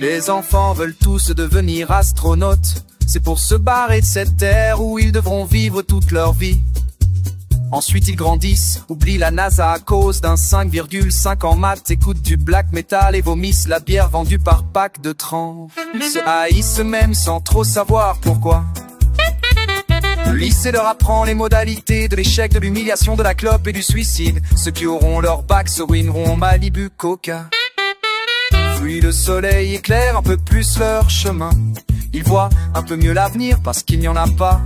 les enfants veulent tous devenir astronautes, c'est pour se barrer de cette terre où ils devront vivre toute leur vie. Ensuite ils grandissent, oublient la NASA à cause d'un 5,5 en maths, écoutent du black metal et vomissent la bière vendue par pack de 30. Ils se haïssent même sans trop savoir pourquoi. Le lycée leur apprend les modalités de l'échec, de l'humiliation, de la clope et du suicide. Ceux qui auront leur bac se ruineront Malibu, Coca. Puis le soleil éclaire un peu plus leur chemin. Ils voient un peu mieux l'avenir parce qu'il n'y en a pas.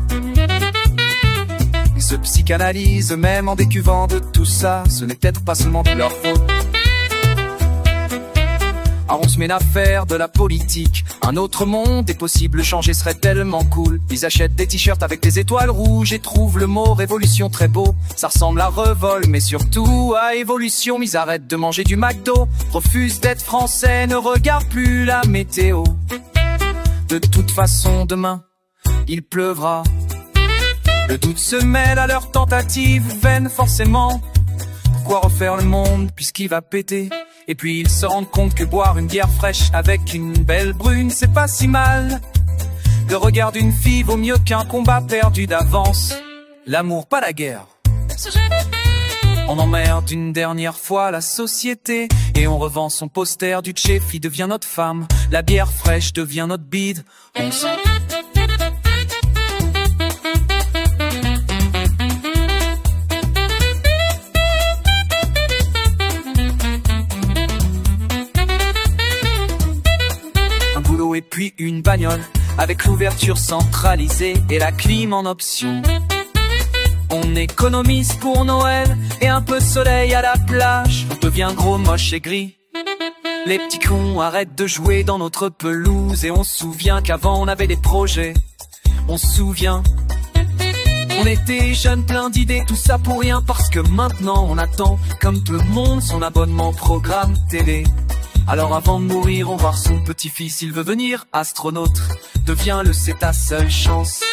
Ils se psychanalysent eux-mêmes en décuvant de tout ça. Ce n'est peut-être pas seulement de leur faute. Alors on se met à faire de la politique. Un autre monde est possible, changer serait tellement cool. Ils achètent des t-shirts avec des étoiles rouges et trouvent le mot révolution très beau. Ça ressemble à Revol mais surtout à évolution. Ils arrêtent de manger du McDo, refusent d'être français, ne regardent plus la météo. De toute façon demain, il pleuvra. Le doute se mêle à leurs tentatives vaines forcément. Pourquoi refaire le monde puisqu'il va péter? Et puis ils se rendent compte que boire une bière fraîche avec une belle brune, c'est pas si mal. Le regard d'une fille vaut mieux qu'un combat perdu d'avance. L'amour, pas la guerre. On emmerde une dernière fois la société et on revend son poster du Tchefi devient notre femme. La bière fraîche devient notre bide. On s'en... Et puis une bagnole avec l'ouverture centralisée et la clim en option. On économise pour Noël et un peu de soleil à la plage. On devient gros, moche et gris. Les petits cons arrêtent de jouer dans notre pelouse et on se souvient qu'avant on avait des projets. On se souvient. On était jeunes, plein d'idées, tout ça pour rien parce que maintenant on attend, comme tout le monde, son abonnement programme télé. Alors avant de mourir, on va voir son petit-fils, il veut venir astronaute. Deviens-le, c'est ta seule chance.